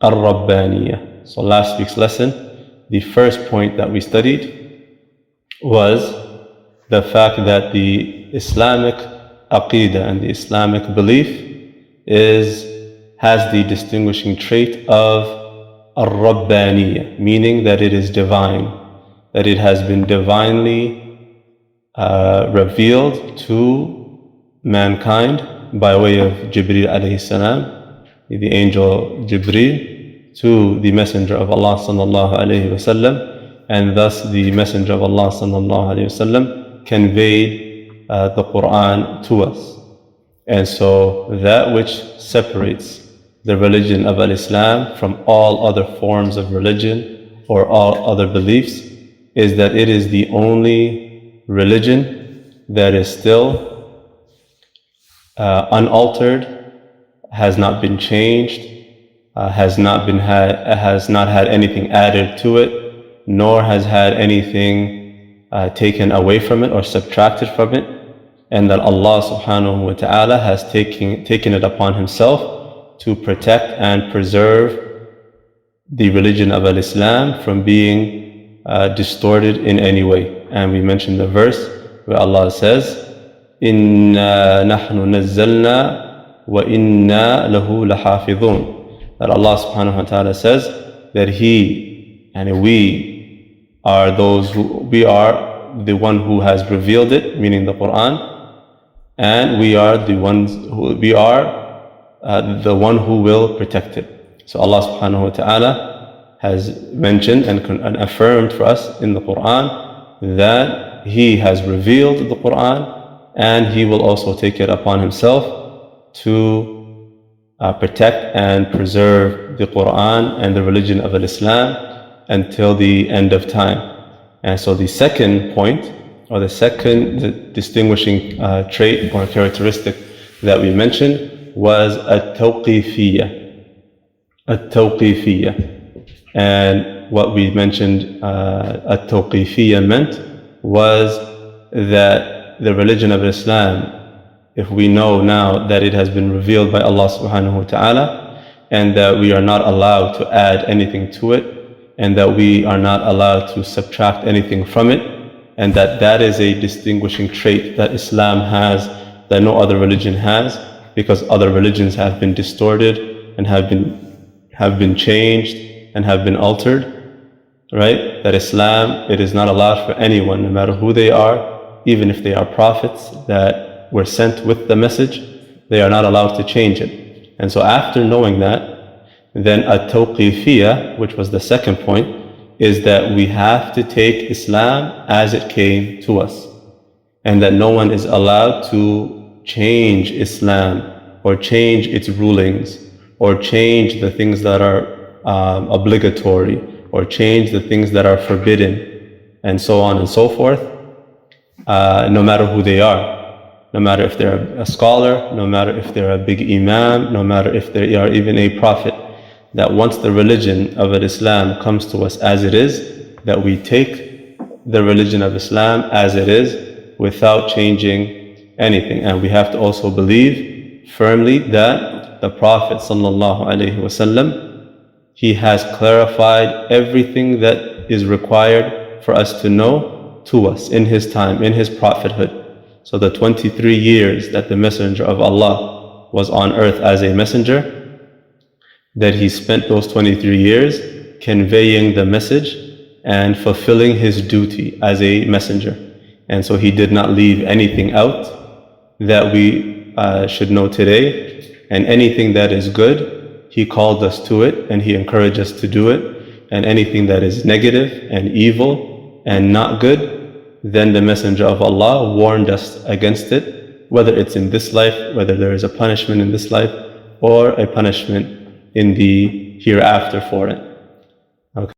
Ar-Rabbaniyah. So last week's lesson, the first point that we studied was the fact that the Islamic Aqidah and the Islamic belief has the distinguishing trait of Ar-Rabbaniyah, meaning that it is divine, that it has been divinely revealed to mankind by way of Jibreel alayhi salam, the angel Jibreel, to the Messenger of Allah sallallahu alayhi wasallam, and thus the Messenger of Allah sallallahu alayhi wasallam conveyed the Qur'an to us. And so that which separates the religion of Al-Islam from all other forms of religion or all other beliefs is that it is the only religion that is still unaltered, has not been changed, has not had anything added to it, nor has had anything taken away from it or subtracted from it, and that Allah subhanahu wa ta'ala has taken it upon Himself to protect and preserve the religion of Al-Islam from being distorted in any way. And we mentioned the verse where Allah says, إِنَّا نَحْنُ نَزَّلْنَا وَإِنَّا لَهُ لَحَافِظُونَ. That Allah subhanahu wa ta'ala says that He and we are the one who has revealed it, meaning the Qur'an, and we are the one who will protect it. So Allah subhanahu wa ta'ala has mentioned and affirmed for us in the Qur'an that He has revealed the Qur'an, and He will also take it upon Himself to protect and preserve the Qur'an and the religion of Islam until the end of time. And so the second point, or the second distinguishing trait or characteristic that we mentioned was at-tawqifiyya. At-tawqifiyya. And what we mentioned at-tawqifiyya meant was that the religion of Islam, if we know now that it has been revealed by Allah subhanahu wa ta'ala, and that we are not allowed to add anything to it, and that we are not allowed to subtract anything from it, and that is a distinguishing trait that Islam has that no other religion has, because other religions have been distorted and have been changed and have been altered, right? That Islam, it is not allowed for anyone, no matter who they are, even if they are prophets that were sent with the message, they are not allowed to change it. And so after knowing that, then at-tawqifiyya, which was the second point, is that we have to take Islam as it came to us, and that no one is allowed to change Islam or change its rulings or change the things that are obligatory or change the things that are forbidden, and so on and so forth, no matter who they are, no matter if they're a scholar, no matter if they're a big imam, no matter if they are even a prophet. That once the religion of Islam comes to us as it is, that we take the religion of Islam as it is without changing anything. And we have to also believe firmly that the Prophet sallallahu alaihi wasallam, he has clarified everything that is required for us to know to us in his time, in his prophethood. So the 23 years that the Messenger of Allah was on earth as a messenger, that he spent those 23 years conveying the message and fulfilling his duty as a messenger. And so he did not leave anything out that we should know today. And anything that is good, he called us to it and he encouraged us to do it. And anything that is negative and evil and not good, then the Messenger of Allah warned us against it, whether it's in this life, whether there is a punishment in this life or a punishment in the hereafter for it.